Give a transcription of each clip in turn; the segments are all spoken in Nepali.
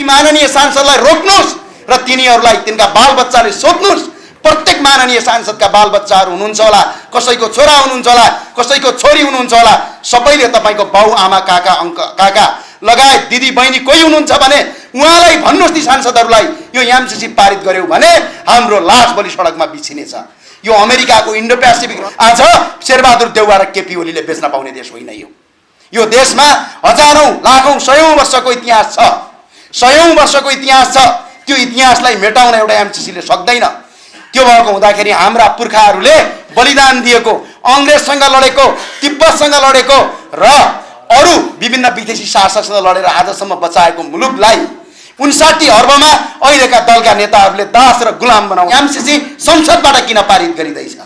माननीय सांसदलाई रोक्नुस् र तिनीहरूलाई तिनका बालबच्चाले सोध्नुस्। प्रत्येक माननीय सांसदका बालबच्चाहरू हुनुहुन्छ होला, कसैको छोरा हुनुहुन्छ होला, कसैको छोरी हुनुहुन्छ होला, सबैले तपाईँको बाउ आमा काका काका लगायत दिदी बहिनी कोही हुनुहुन्छ भने उहाँलाई भन्नुहोस् ती सांसदहरूलाई यो एमसीसी पारित गर्यो भने हाम्रो लास भोलि सडकमा बिछिनेछ। यो अमेरिकाको इन्डो पेसिफिक आज शेरबहादुर देउवा र केपी ओलीले बेच्न पाउने देश होइन। यो देशमा हजारौं लाखौं सयौं वर्षको इतिहास छ, सयौं वर्षको इतिहास छ। त्यो इतिहासलाई मेटाउन एउटा एमसीसीले सक्दैन। त्यो भएको हुँदाखेरि हाम्रा पुर्खाहरूले बलिदान दिएको, अंग्रेजसँग लडेको, तिब्बतसँग लडेको र अरू विभिन्न विदेशी शासकसँग लडेर आजसम्म बचाएको मुलुकलाई 59 अर्बमा अहिलेका दलका नेताहरूले दास र गुलाम बनाउनु। एमसीसी संसदबाट किन पारित गरिँदैछ?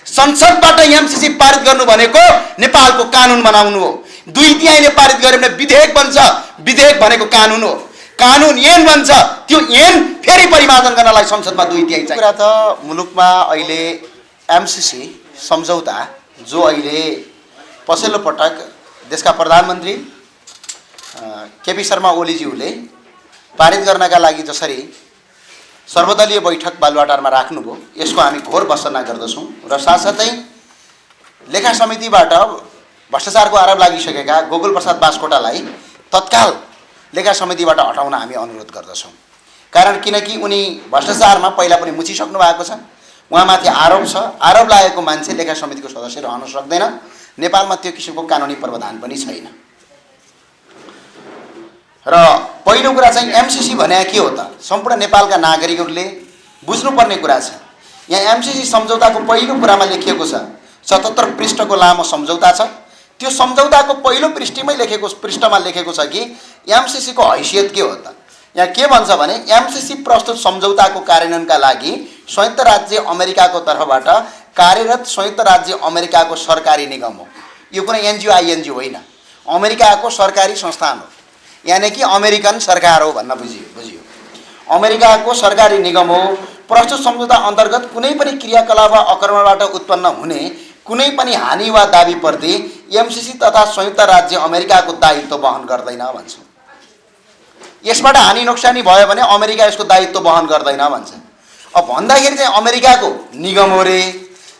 संसदबाट एमसीसी पारित गर्नु भनेको नेपालको कानुन बनाउनु हो। 2/3 पारित गर्यो भने विधेयक बन्छ। विधेयक भनेको कानुन हो। कानुन ऐन बन्छ। त्यो ऐन फेरि परिमार्जन गर्नलाई संसदमा 2/3 चाहिन्छ। कुरा त मुलुकमा अहिले एमसीसी सम्झौता जो अहिले पछिल्लो पटक देशका प्रधानमन्त्री केपी शर्मा ओलीज्यूले पारित गर्नका लागि जसरी सर्वदलीय बैठक बालुवाटारमा राख्नुभयो, यसको हामी घोर भर्त्सना गर्दछौँ र साथसाथै लेखा समितिबाट भ्रष्टाचारको आरोप लागिसकेका गोकुल प्रसाद बास्कोटालाई तत्काल लेखा समितिबाट हटाउन हामी अनुरोध गर्दछौँ। कारण किनकि उनी भ्रष्टाचारमा पहिला पनि मुछिसक्नु भएको छ, उहाँमाथि आरोप छ। आरोप लागेको मान्छे लेखा समितिको सदस्य रहन सक्दैन। नेपालमा त्यो किसिमको कानुनी प्रावधान पनि छैन। र पहिलो कुरा चाहिँ एमसीसी भने के हो त? सम्पूर्ण नेपालका नागरिकहरूले बुझ्नुपर्ने कुरा छ। यहाँ एमसीसी सम्झौताको पहिलो कुरामा लेखिएको छ, 77 पृष्ठको लामो सम्झौता छ। त्यो सम्झौताको पहिलो पृष्ठमा लेखेको छ कि एमसीसी को हैसियत के हो त? यहाँ के भन्छ भने एमसीसी प्रस्तुत सम्झौताको कार्यान्वयनका लागि संयुक्त राज्य अमेरिकाको तर्फबाट कार्यरत संयुक्त राज्य अमेरिकाको सरकारी निगम हो। यो कुनै एनजीओ आईएनजीओ होइन, अमेरिकाको सरकारी संस्थान हो। यानी कि अमेरिकन सरकार हो भन्न बुझियो। अमेरिकाको सरकारी निगम हो। प्रस्तुत सम्झौता अन्तर्गत कुनै पनि क्रियाकलाप वा आक्रमणबाट उत्पन्न हुने कुनै पनि हानि वा दाबी प्रति एमसीसी तथा संयुक्त राज्य अमेरिकाको दायित्व वहन गर्दैन भन्छ। यसबाट हानि नोक्सानी भयो भने अमेरिका यसको दायित्व वहन गर्दैन भन्छ। अब भन्दाखेरि चाहिँ अमेरिकाको निगम हो रे,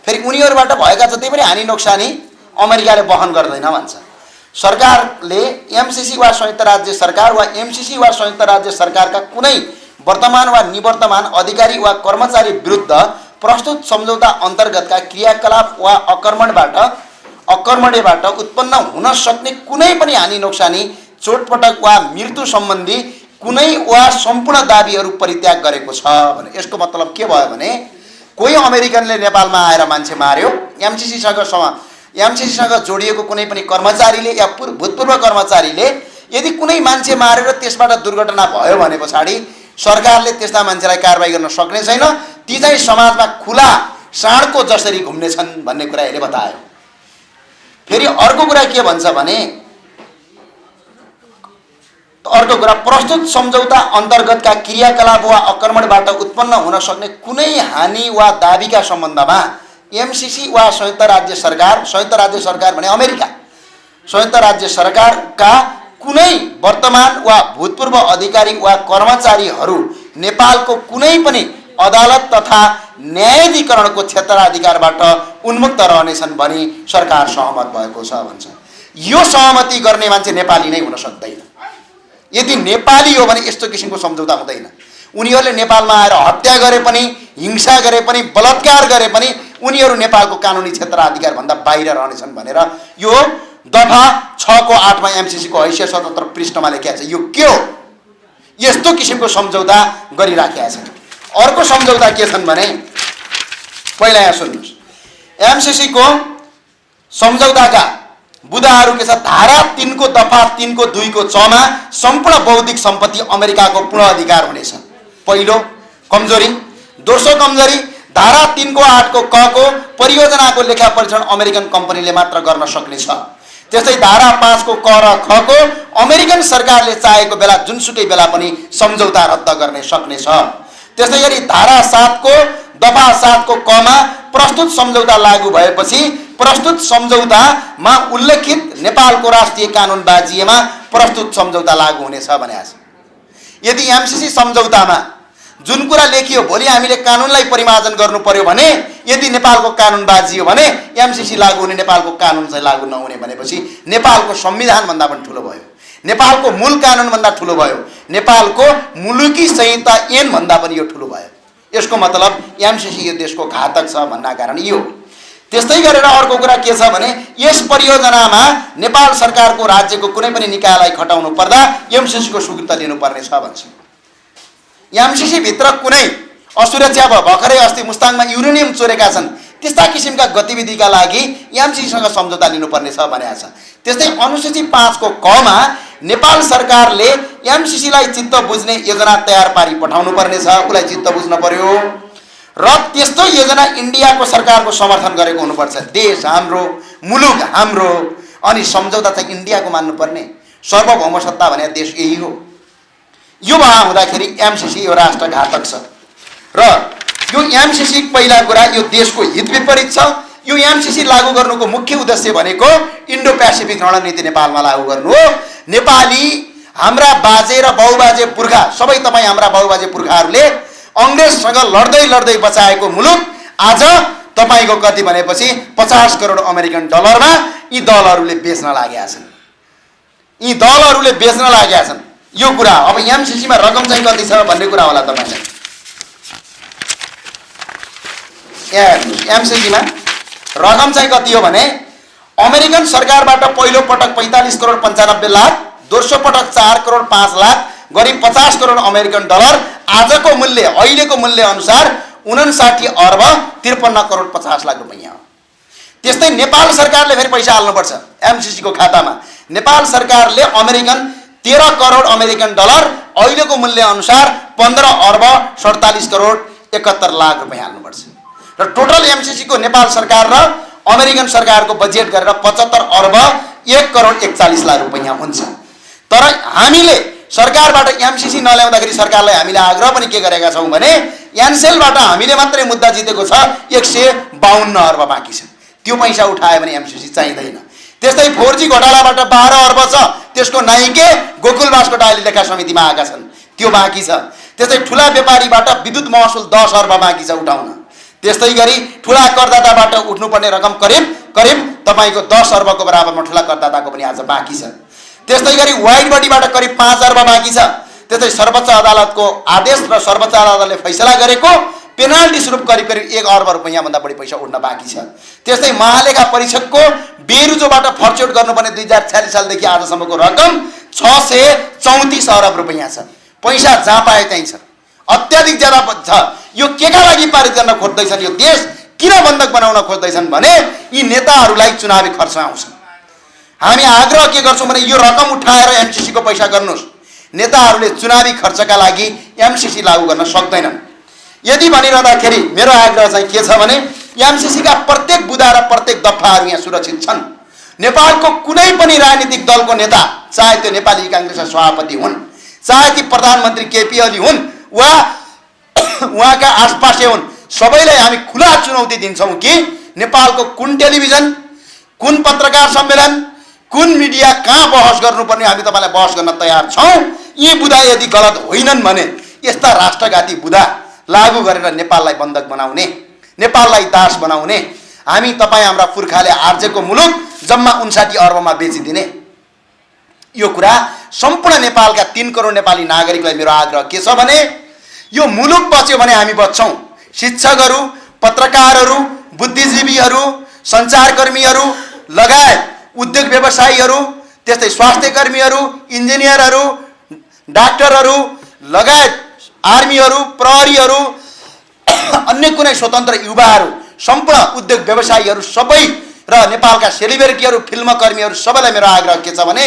फेरि उनीहरूबाट भएका जति पनि हानि नोक्सानी अमेरिकाले वहन गर्दैन भन्छ। सरकारले एमसीसी वा संयुक्त राज्य सरकार वा एमसीसी वा संयुक्त राज्य सरकारका कुनै वर्तमान वा निवर्तमान अधिकारी वा कर्मचारी विरुद्ध प्रस्तुत सम्झौता अन्तर्गतका क्रियाकलाप वा आक्रमणबाट उत्पन्न हुन सक्ने कुनै पनि हानि नोक्सानी, चोटपटक वा मृत्यु सम्बन्धी कुनै वा सम्पूर्ण दाबीहरू परित्याग गरेको छ भने यसको मतलब के भयो भने कोही अमेरिकनले नेपालमा आएर मान्छे मार्यो, एमसीसीसँग जोडिएको कुनै पनि कर्मचारीले या भूतपूर्व कर्मचारीले यदि कुनै मान्छे मारेर त्यसबाट दुर्घटना भयो भने पछाडि सरकारले त्यस्ता मान्छेलाई कारबाही गर्न सक्ने छैन। ती चाहिँ समाजमा खुला साँडको जसरी घुम्नेछन् भन्ने कुरा यसले बतायो। फेरि अर्को कुरा के भन्छ भने प्रस्तुत सम्झौता अन्तर्गतका क्रियाकलाप वा आक्रमणबाट उत्पन्न हुन सक्ने कुनै हानि वा दाबीका सम्बन्धमा एमसीसी वा संयुक्त राज्य सरकार भने अमेरिका, संयुक्त राज्य सरकारका कुनै वर्तमान वा भूतपूर्व अधिकारी वा कर्मचारीहरू नेपालको कुनै पनि अदालत तथा न्यायाधिकरणको क्षेत्राधिकारबाट उन्मुक्त रहनेछन् भनी सरकार सहमत भएको छ भन्छ। यो सहमति गर्ने मान्छे नेपाली नै हुन सक्दैन। यदि नेपाली हो भने यस्तो किसिमको सम्झौता हुँदैन। उनीहरूले नेपालमा आएर हत्या गरे पनि, हिंसा गरे पनि, बलात्कार गरे पनि उनीहरू नेपालको कानुनी क्षेत्राधिकार भन्दा बाहिर रहनेछन् भनेर यो दफा 6 को 8 मा एमसीसी को हैसियत 77 पृष्ठमा लेखिएको छ। यो के हो? यस्तो किसिमको सम्झौता गरिराखेका छन्। अर्को सम्झौता के छन् भने पहिला यहाँ सुन्नुहोस्। एमसीसी को सम्झौताका बुदाहरू के छ? धारा 3 को दफा 3 को 2 को 6 मा सम्पूर्ण बौद्धिक सम्पत्ति अमेरिकाको पूर्ण अधिकार हुनेछ। पहिलो कमजोरी। दोस्रो कमजोरी धारा 3 को 8 को क को परियोजनाको लेखा परीक्षण अमेरिकन कम्पनीले मात्र गर्न सक्ने छ। त्यस्तै धारा 5 को क र ख को अमेरिकन सरकारले चाहेको बेला जुनसुकै बेला पनि सम्झौता रद्द गर्न सक्ने छ। त्यस्तै गरी धारा 7 को दफा 7 को क मा प्रस्तुत सम्झौता लागू भएपछि प्रस्तुत सम्झौतामा उल्लेखित नेपालको राष्ट्रिय कानुन बाजिएमा प्रस्तुत सम्झौता लागू हुनेछ भनेको छ। यदि एमसीसी सम्झौतामा जुन कुरा लेखियो भोलि हामीले कानुनलाई परिमार्जन गर्नु पर्यो भने यदि नेपालको कानुन बाजियो भने एमसीसी लागू हुने नेपालको कानुन चाहिँ लागू नहुने भनेपछि नेपालको संविधान भन्दा पनि ठुलो भयो, नेपालको मूल कानुन भन्दा ठुलो भयो, नेपालको मुलुकी संहिता ऐन भन्दा पनि यो ठुलो भयो। यसको मतलब एमसीसी यो देशको घातक छ भन्ना कारण यो। त्यस्तै गरेर अर्को कुरा के छ भने यस परियोजनामा नेपाल सरकारको राज्यको कुनै पनि निकायलाई खटाउनु पर्दा एमसीसी को स्वीकृति लिनुपर्ने छ भन्छ। एमसीसी भित्र कुनै असुरक्षा भयो, भर्खरै अस्ति मुस्ताङमा युरेनियम चोरेका छन्, त्यस्ता किसिमका गतिविधिका लागि एमसीसीसँग सम्झौता लिनुपर्ने छ भनेको छ। त्यस्तै अनुसूची 5 को क मा नेपाल सरकारले एमसीसीलाई चित्त बुझ्ने योजना तयार पारी पठाउनु पर्ने छ, उलाई चित्त बुझ्न पर्यो र त्यस्तो योजना इन्डियाको सरकारको समर्थन गरेको हुनुपर्छ। देश हाम्रो, मुलुक हाम्रो, अनि सम्झौता चाहिँ इन्डियाको मान्नुपर्ने। सार्वभौम सत्ता भने देश यही हो। यो भए हुँदाखेरि एमसीसी यो राष्ट्र घातक छ र यो एमसीसी पहिला कुरा यो देशको हित विपरीत छ। यो एमसीसी लागू गर्नुको मुख्य उद्देश्य भनेको इन्डो पेसिफिक रणनीति नेपालमा लागू गर्नु हो। नेपाली हाम्रा बाजे र बाउबाजे पुर्खा सबै तपाईँ हाम्रा बाउबाजे पुर्खाहरूले अंग्रेजसँग लड्दै लड्दै बचाएको मुलुक आज तपाईको कति भनेपछि 50 करोड अमेरिकन डलरमा यी दलहरूले बेच्न लागेका छन्, यी दलहरूले बेच्न लागेका छन्। यो कुरा अब एमसीसी मा रकम चाहिँ कति छ भन्ने कुरा होला तपाईलाई। एमसीसी मा रकम चाहिँ कति हो भने अमेरिकन सरकारबाट पहिलो पटक 45 करोड 95 लाख, दोस्रो पटक 4 करोड 5 लाख गरी 50 करोड अमेरिकन डलर, आजको मूल्य अहिलेको मूल्य अनुसार 59 अर्ब 53 करोड 50 लाख रुपैयाँ हो। त्यस्तै नेपाल सरकारले फेरि पैसा हाल्नुपर्छ एमसीसी को खातामा। नेपाल सरकारले अमेरिकन 13 करोड अमेरिकन डलर, अहिलेको मूल्य अनुसार 15 अर्ब 47 करोड 71 लाख रुपैयाँ हाल्नुपर्छ र टोटल एमसीसी को नेपाल सरकार र अमेरिकन सरकारको बजेट गरेर 75 अर्ब 1 करोड 41 लाख रुपैयाँ हुन्छ। तर हामीले सरकारबाट एमसीसी नल्याउँदाखेरि सरकारलाई हामीले आग्रह पनि के गरेका छौं भने एनसेलबाट हामीले मात्रै मुद्दा जितेको छ, 152 अर्ब बाँकी छ, त्यो पैसा उठायो भने एमसीसी चाहिँदैन। त्यस्तै 4G घोटालाबाट 12 अर्ब छ, त्यसको नाइके गोकुल बास्कोटाले लेखा समितिमा आएका छन्, त्यो बाँकी छ। त्यस्तै ठूला व्यापारीबाट विद्युत महसुल 10 अर्ब बाँकी छ उठाउन। त्यस्तै गरी ठूला करदाताबाट उठ्नुपर्ने रकम करिब तपाईको 10 अर्बको बराबरमा ठूला करदाताको पनि आज बाँकी छ। त्यस्तै गरी वाइड बडीबाट करिब 5 अर्ब बाँकी छ। त्यस्तै सर्वोच्च अदालतको आदेश र सर्वोच्च अदालतले फैसला गरेको पेनाल्टी स्वरूप करिब 1 अर्ब रुपैयाँ भन्दा बढी पैसा उठ्न बाँकी छ। त्यस्तै महालेखा परीक्षकको बेरुजोबाट फर्चौट गर्नुपर्ने 2046 सालदेखि आजसम्मको रकम 634 अर्ब रुपैयाँ छ। पैसा जहाँ पाए त्यही छ, अत्याधिक ज्यादा छ। यो केका लागि पारित गर्न खोज्दैछन्, यो देश किन बन्धक बनाउन खोज्दैछन् भने यी नेताहरूलाई चुनावी खर्च आउँछ। हामी आग्रह के गर्छौं भने यो रकम उठाएर एमसीसी को पैसा गर्नुस्। नेताहरूले चुनावी खर्चका लागि एमसीसी लागू गर्न सक्दैनन्। यदि भनिरहँदाखेरि मेरो आग्रह चाहिँ के छ भने एमसीसी का प्रत्येक बुदा र प्रत्येक दफाहरू यहाँ सुरक्षित छन्। नेपालको कुनै पनि राजनीतिक दलको नेता, चाहे त्यो नेपाली कांग्रेसका सभापति हुन्, चाहे ती प्रधानमन्त्री केपी ओली हुन् वा उहाँका आसपासै हुन्, सबैलाई हामी खुला चुनौती दिन्छौं कि नेपालको कुन टेलिभिजन, कुन पत्रकार सम्मेलन, कुन मिडिया कहाँ बहस गर्नुपर्ने हामी तपाईलाई बहस गर्न तयार छौं। यी बुदा यदि गलत होइनन् भने यस्ता राष्ट्रघाती बुदा लागू गरेर नेपाललाई बन्धक बनाउने, नेपाललाई दास बनाउने, हामी तपाई हाम्रा पुर्खाले आर्जेको मुलुक जम्मा 59 अर्बमा बेचिदिने। यो कुरा सम्पूर्ण नेपालका 3 करोड नेपाली नागरिकलाई मेरो आग्रह के छ भने यो मुलुक बच्यो भने हामी बच्छौं। शिक्षकहरू, पत्रकारहरू, बुद्धिजीवीहरू, सञ्चारकर्मीहरू लगायत उद्योग व्यवसायीहरू, त्यस्तै स्वास्थ्य कर्मीहरू, इन्जिनियरहरू, डाक्टरहरू लगायत आर्मीहरू, प्रहरीहरू, अन्य कुनै स्वतन्त्र युवाहरू, सम्पूर्ण उद्योग व्यवसायीहरू सबै र नेपालका सेलिब्रिटीहरू, फिल्म कर्मीहरू सबैलाई मेरो आग्रह के छ भने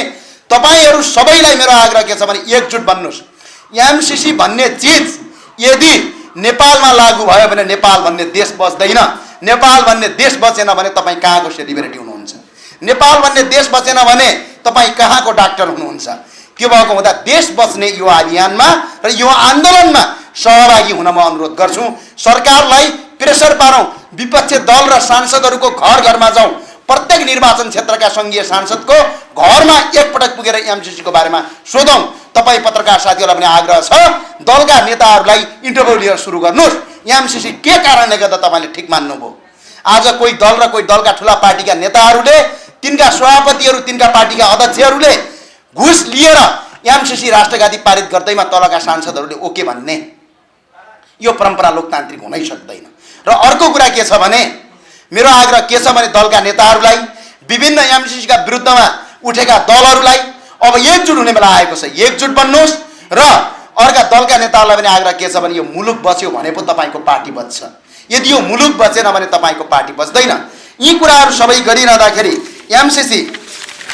तपाईहरू सबैलाई मेरो आग्रह के छ भने एकजुट बन्नुस्। एमसीसी भन्ने चीज यदि नेपालमा लागू भयो भने नेपाल भन्ने देश बच्दैन। नेपाल भन्ने देश बचेन भने तपाई कहाँको सेलिब्रिटी हुनुहुन्छ? नेपाल भन्ने देश बचेन भने तपाई कहाँको डाक्टर हुनुहुन्छ? के भएको हुँदा देश बच्ने यो अभियानमा र यो आन्दोलनमा सहभागी हुन म अनुरोध गर्छु। सरकारलाई प्रेसर पारौं, विपक्षी दल र सांसदहरूको घर घरमा जाउँ, प्रत्येक निर्वाचन क्षेत्रका सङ्घीय सांसदको घरमा एकपटक पुगेर एमसीसीको बारेमा सोधौँ। तपाईँ पत्रकार साथीहरूलाई पनि आग्रह छ, दलका नेताहरूलाई इन्टरभ्यू लिएर सुरु गर्नुहोस्। एमसीसी के कारणले गर्दा तपाईँले ठिक मान्नुभयो? आज कोही दल र कोही दलका ठुला पार्टीका नेताहरूले, तिनका सभापतिहरू, तिनका पार्टीका अध्यक्षहरूले घुस लिएर एमसीसी राष्ट्रघाती पारित गर्दैमा तलका सांसदहरूले ओके भन्ने, यो परम्परा लोकतान्त्रिक हुनै सक्दैन। र अर्को कुरा के छ भने, मेरो आग्रह के छ भने दलका नेताहरूलाई, विभिन्न एमसीसीका विरुद्धमा उठेका दलहरूलाई अब एकजुट हुने बेला आएको छ, एकजुट बन्नुहोस्। र अर्का दलका नेताहरूलाई पनि आग्रह के छ भने यो मुलुक बच्यो भने पो तपाईँको पार्टी बच्छ, यदि यो मुलुक बचेन भने तपाईँको पार्टी बच्दैन। यी कुराहरू सबै गरिरहँदाखेरि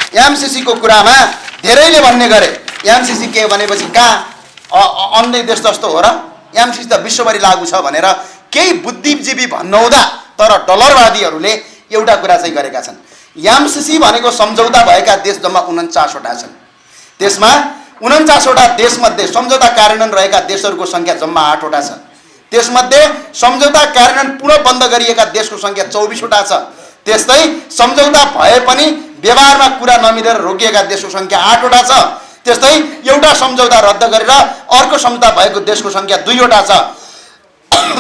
एमसीसीको कुरामा धेरैले भन्ने गरे एमसीसी के भनेपछि कहाँ अन्य देश जस्तो हो र, एमसीसी त विश्वभरि लागू छ भनेर केही बुद्धिजीवी भन्नुहुँदा, तर डलरवादीहरूले एउटा कुरा चाहिँ गरेका छन्। एमसीसी भनेको सम्झौता भएका देश जम्मा 49 वटा छन्। त्यसमा 49 वटा देशमध्ये सम्झौता कार्यान्वयन रहेका देशहरूको सङ्ख्या जम्मा 8 वटा छ। त्यसमध्ये सम्झौता कार्यान्वयन पुनः बन्द गरिएका देशको सङ्ख्या 24 वटा छ। त्यस्तै सम्झौता भए पनि व्यवहारमा कुरा नमिलेर रोकिएका देशको सङ्ख्या 8 वटा छ। त्यस्तै एउटा सम्झौता रद्द गरेर अर्को सम्झौता भएको देशको सङ्ख्या 2 वटा छ।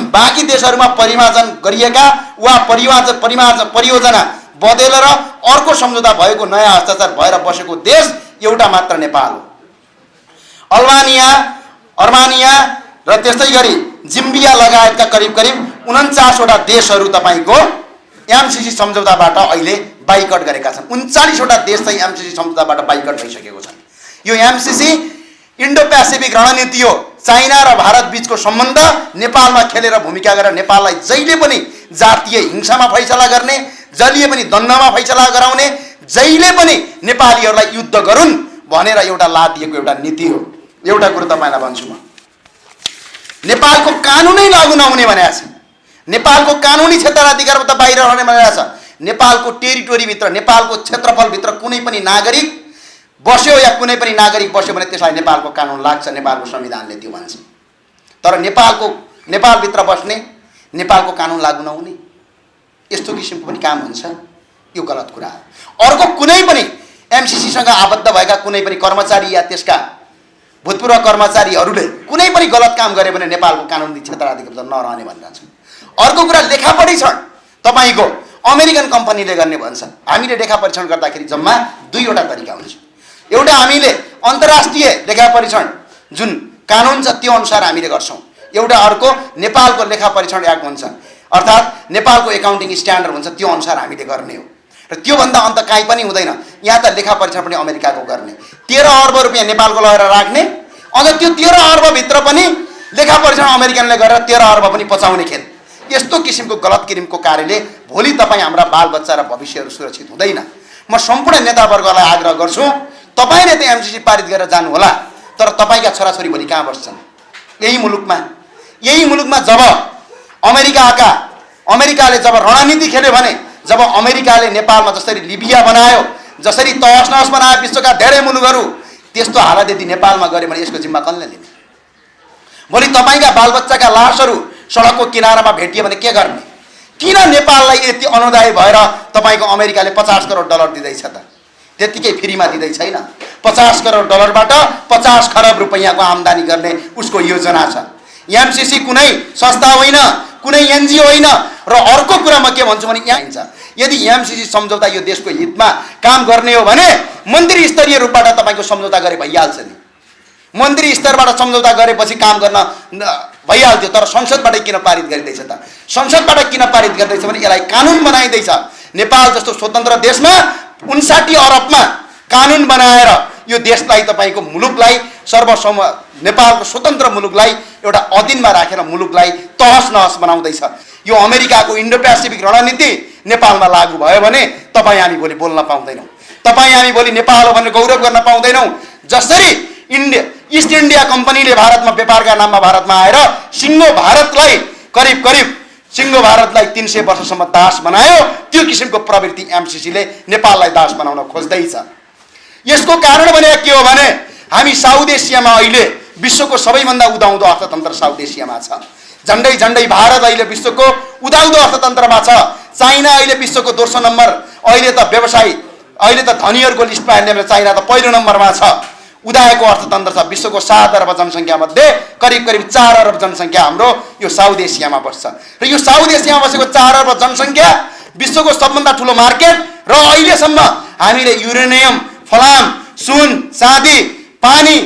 बाँकी देशहरूमा परिमार्जन गरिएका वा परियोजना बदलेर अर्को सम्झौता भएको नयाँ हस्ताक्षर भएर बसेको देश एउटा मात्र नेपाल हो। अर्मानिया र त्यस्तै गरी जिम्बिया लगायतका करिब 49 वटा देशहरू तपाईँको एमसीसी सम्झौताबाट अहिले बाइकट गरेका छन्। 39 वटा देश चाहिँ एमसीसी सम्झौताबाट बाइकट भइसकेको छन्। यो एमसीसी इन्डो पेसिफिक रणनीति हो। चाइना र भारत बीचको सम्बन्ध नेपालमा खेलेर भूमिका गरेर नेपाललाई जहिले पनि जातीय हिंसामा फैसला गर्ने, जहिले पनि द्वन्द्वमा फैसला गराउने, जहिले पनि नेपालीहरूलाई युद्ध गरून् भनेर एउटा लादिएको एउटा नीति हो। एउटा कुरो तपाईँलाई भन्छु म, नेपालको कानुनै लागू नहुने भनेको छ, नेपालको कानुनी क्षेत्राधिकारबाट बाहिर रहने भनेको छ। नेपालको टेरिटोरीभित्र, नेपालको क्षेत्रफलभित्र कुनै पनि नागरिक बस्यो या कुनै पनि नागरिक बस्यो भने त्यसलाई नेपालको कानुन लाग्छ, नेपालको संविधानले त्यो भन्छ। तर नेपालभित्र बस्ने, नेपालको कानुन लागू नहुने, यस्तो किसिमको पनि काम हुन्छ, यो गलत कुरा हो। अर्को कुनै पनि एमसीसीसँग आबद्ध भएका कुनै पनि कर्मचारी या त्यसका भूतपूर्व कर्मचारीहरूले कुनै पनि गलत काम गरे भने नेपालको कानुनी क्षेत्राधिकार नरहने भनेर छ। अर्को कुरा लेखा परीक्षण तपाईँको अमेरिकन कम्पनीले गर्ने भन्छ। हामीले लेखा परीक्षण गर्दाखेरि जम्मा 2 वटा तरिका हुन्छ। एउटा हामीले अन्तर्राष्ट्रिय लेखा परीक्षण जुन कानुन छ त्यो अनुसार हामीले गर्छौँ। एउटा अर्को नेपालको लेखा परीक्षण एक्ट हुन्छ, अर्थात् नेपालको एकाउन्टिङ स्ट्यान्डर्ड हुन्छ, त्यो अनुसार हामीले गर्ने हो। र त्योभन्दा अन्त काहीँ पनि हुँदैन। यहाँ त लेखा परीक्षण पनि अमेरिकाको गर्ने, 13 अर्ब रुपियाँ नेपालको लगेर राख्ने, अझ त्यो 13 अर्बभित्र पनि लेखा परीक्षण अमेरिकनले गरेर 13 अर्ब पनि पचाउने खेल। यस्तो किसिमको गलत किसिमको कार्यले भोलि तपाईँ हाम्रा बालबच्चा र भविष्यहरू सुरक्षित हुँदैन। म सम्पूर्ण नेतावर्गलाई आग्रह गर्छु, तपाईँले त एमसीसी पारित गरेर जानुहोला, तर तपाईँका छोराछोरी भोलि कहाँ बस्छन्? यही मुलुकमा जब अमेरिकाले जब रणनीति खेल्यो भने, जब अमेरिकाले नेपालमा जसरी लिबिया बनायो, जसरी तहस नहस बनायो विश्वका धेरै मुलुकहरू, त्यस्तो हालत यदि नेपालमा गऱ्यो भने यसको जिम्मा कसले लिने? भोलि तपाईँका बालबच्चाका लासहरू सडकको किनारामा भेटियो भने के गर्ने? किन नेपाललाई यति अनुदायी भएर तपाईँको अमेरिकाले 50 करोड डलर दिँदैछ त? त्यतिकै फ्रीमा दिँदै छैन। 50 करोड डलरबाट 50 खरब रुपैयाँको आम्दानी गर्ने उसको योजना छ। एमसीसी कुनै संस्था होइन, कुनै एनजिओ होइन। र अर्को कुरा म के भन्छु भने, यहाँ हुन्छ यदि एमसीसी सम्झौता यो देशको हितमा काम गर्ने हो भने मन्त्री स्तरीय रूपबाट तपाईँको सम्झौता गरे भइहाल्छ नि। मन्त्री स्तरबाट सम्झौता गरेपछि काम गर्न भइहाल्थ्यो। तर संसदबाट किन पारित गरिँदैछ त? संसदबाट किन पारित गर्दैछ भने यसलाई कानुन बनाइँदैछ। नेपाल जस्तो स्वतन्त्र देशमा 59 अरबमा कानुन बनाएर यो देशलाई, तपाईँको मुलुकलाई, नेपालको स्वतन्त्र मुलुकलाई एउटा अधीनमा राखेर मुलुकलाई तहस नहस बनाउँदैछ। यो अमेरिकाको इन्डो पेसिफिक रणनीति नेपालमा लागू भयो भने तपाईँ हामी भोलि बोल्न पाउँदैनौँ, तपाईँ हामी भोलि नेपाल हो भनेर गौरव गर्न पाउँदैनौँ। जसरी ईस्ट इन्डिया कम्पनीले भारतमा व्यापारका नाममा भारतमा आएर सिङ्गो भारतलाई करिब 300 वर्षसम्म दास बनायो, त्यो किसिमको प्रवृत्ति एमसीसीले नेपाललाई दास बनाउन खोज्दैछ। यसको कारण भने के हो भने हामी साउथ एसियामा अहिले विश्वको सबैभन्दा उदाउँदो अर्थतन्त्र साउथ एसियामा छ। झन्डै झन्डै भारत अहिले विश्वको उदाउँदो अर्थतन्त्रमा छ। चाइना अहिले विश्वको दोस्रो नम्बर, अहिले त व्यवसायी, अहिले त धनीहरूको लिस्टमा हेर्ने भने चाइना त पहिलो नम्बरमा छ। उदाएको अर्थतन्त्र छ। विश्वको 7 अर्ब जनसङ्ख्या मध्ये करिब 4 अर्ब जनसङ्ख्या हाम्रो यो साउथ एसियामा बस्छ र यो साउथ एसियामा बसेको 4 अर्ब जनसङ्ख्या विश्वको सबभन्दा ठुलो मार्केट र अहिलेसम्म हामीले युरेनियम, फलाम, सुन, चाँदी, पानी,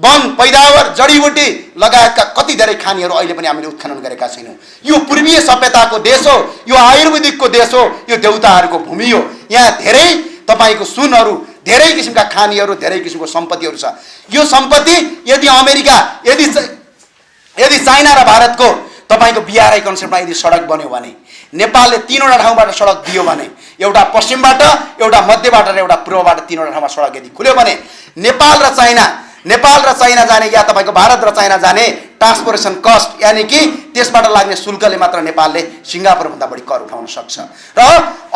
वन पैदावार, जडीबुटी लगायतका कति धेरै खानीहरू अहिले पनि हामीले उत्खनन गरेका छैनौँ। यो पूर्वीय सभ्यताको देश हो, यो आयुर्वेदिकको देश हो, यो देउताहरूको भूमि हो। यहाँ धेरै तपाईको सुनहरू, धेरै किसिमका खानीहरू, धेरै किसिमको सम्पत्तिहरू छ। यो सम्पत्ति यदि अमेरिका, यदि चाइना र भारतको तपाईको BRI कन्सेप्टमा यदि सडक बन्यो भने, नेपालले 3वटा ठाउँबाट सडक दियो भने, एउटा पश्चिमबाट, एउटा मध्यबाट र एउटा पूर्वबाट 3वटा ठाउँमा सडक यदि खुल्यो भने नेपाल र चाइना जाने या तपाईको भारत र चाइना जाने ट्रान्सपोर्टेसन कस्ट यानी कि त्यसबाट लाग्ने शुल्कले मात्र नेपालले सिङ्गापुरभन्दा बढी कर उठाउन सक्छ। र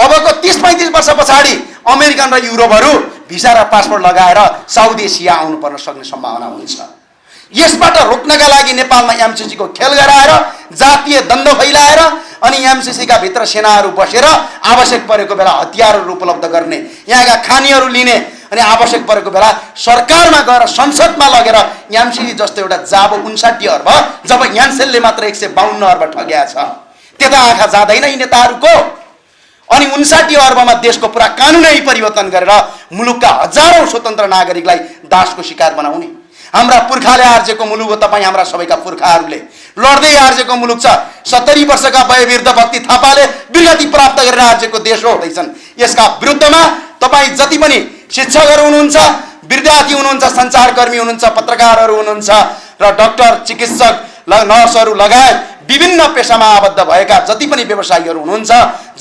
अबको 30-35 वर्ष पछाडि अमेरिकन र युरोपहरू भिसा र पासपोर्ट लगाएर साउथ एसिया आउनु पर्न सक्ने सम्भावना हुन्छ। यसबाट रोक्नका लागि नेपालमा MCC को खेल गराएर, जातीय द्वन्द्व फैलाएर अनि MCC का भित्र सेनाहरू बसेर आवश्यक परेको बेला हतियारहरू उपलब्ध गर्ने, यहाँका खानीहरू लिने अनि आवश्यक परेको बेला सरकारमा गएर संसदमा लगेर MCC जस्तो एउटा जाबो 59 अर्ब, जब यान्सेलले मात्र 152 अर्ब ठग्या छ। त्यता आँखा जाँदैन यी नेताहरूको। अनि 59 अर्बमा देशको पुरा कानुनै परिवर्तन गरेर मुलुकका हजारौं स्वतन्त्र नागरिकलाई दासको शिकार बनाउने। हाम्रा पुर्खाले आर्जेको मुलुक हो। तपाईँ हाम्रा सबैका पुर्खाहरूले लड्दै आर्जेको मुलुक छ। 70 वर्षका वयोवृद्ध भक्ति थापाले विरगति प्राप्त गरेर आर्जेको देश हो हुँदैछन्। यसका विरुद्धमा तपाईँ जति पनि शिक्षकहरू हुनुहुन्छ, विद्यार्थी हुनुहुन्छ, सञ्चारकर्मी हुनुहुन्छ, पत्रकारहरू हुनुहुन्छ र डाक्टर, चिकित्सक, नर्सहरू लगायत विभिन्न पेशामा आबद्ध भएका जति पनि व्यवसायीहरू हुनुहुन्छ,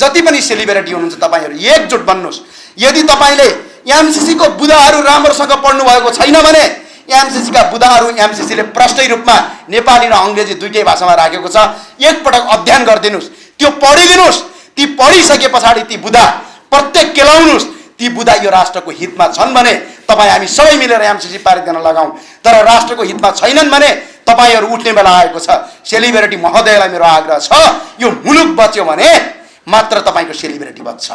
जति पनि सेलिब्रिटी हुनुहुन्छ, तपाईँहरू एकजुट बन्नुहोस्। यदि तपाईँले MCC को बुदाहरू राम्रोसँग पढ्नु भएको छैन भने MCC का बुदाहरू MCC ले प्रष्टै रूपमा नेपाली र अंग्रेजी दुईटै भाषामा राखेको छ। एकपटक अध्ययन गरिदिनुस्, त्यो पढिदिनुस्। ती पढिसके पछाडि ती बुदा प्रत्येक केलाउनुस्। ती बुदा यो राष्ट्रको हितमा छन् भने तपाईँ हामी सबै मिलेर MCC पारित गर्न लगाऊ। तर राष्ट्रको हितमा छैनन् भने तपाईहरू उठ्ने बेला आएको छ। सेलिब्रिटी महोदयलाई मेरो आग्रह छ, यो मुलुक बच्यो भने मात्र तपाईको सेलिब्रिटी बच्छ।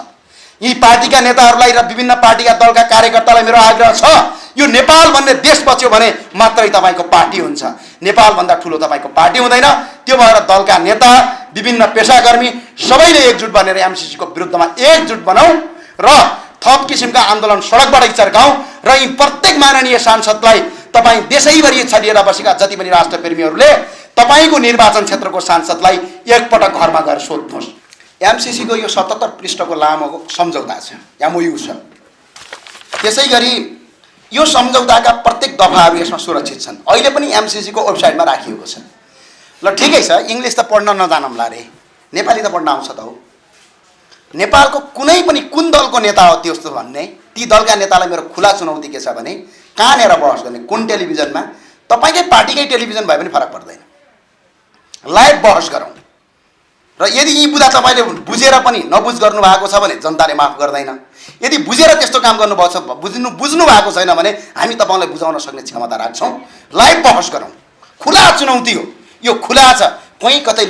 यी पार्टीका नेताहरूलाई र विभिन्न पार्टीका दलका कार्यकर्तालाई मेरो आग्रह छ, यो नेपाल भन्ने देश बच्यो भने मात्रै तपाईको पार्टी हुन्छ। नेपाल भन्दा ठुलो तपाईको पार्टी हुँदैन। त्यो भएर दलका नेता, विभिन्न पेशाकर्मी सबैले एकजुट बनेर MCC को विरुद्धमा एकजुट बनाऊ र थप किसिमका आन्दोलन सडकबाटै चर्काऊ र यी प्रत्येक माननीय सांसदलाई तपाईँ देशैभरि छरिएर बसेका जति पनि राष्ट्रप्रेमीहरूले तपाईको निर्वाचन क्षेत्रको सांसदलाई एकपटक घरमा गएर सोध्नुहोस्। MCC को यो 77 पृष्ठको लामो सम्झौता छ, MOU छ। त्यसैगरी यो सम्झौताका प्रत्येक दफाहरू यसमा सुरक्षित छन्। अहिले पनि MCC को वेबसाइटमा राखिएको छ। ल ठिकै छ, इङ्ग्लिस त पढ्न नजानौँला रे, नेपाली त पढ्न आउँछ त हो। नेपालको कुनै पनि कुन दलको नेता हो त्यस्तो भन्ने, ती दलका नेतालाई मेरो खुला चुनौती के छ भने कहाँनिर बहस गर्ने, कुन टेलिभिजनमा, तपाईँकै पार्टीकै टेलिभिजन भए पनि फरक पर्दैन, लाइभ बहस गरौँ। र यदि यी बुझा तपाईँले बुझेर पनि नबुझ गर्नु भएको छ भने जनताले माफ गर्दैन। यदि बुझेर त्यस्तो काम गर्नुभएको छ, बुझ्नु भएको छैन भने हामी तपाईँलाई बुझाउन सक्ने क्षमता राख्छौँ। लाइभ बहस गरौँ, खुला चुनौती हो यो, खुला छ। कहीँ कतै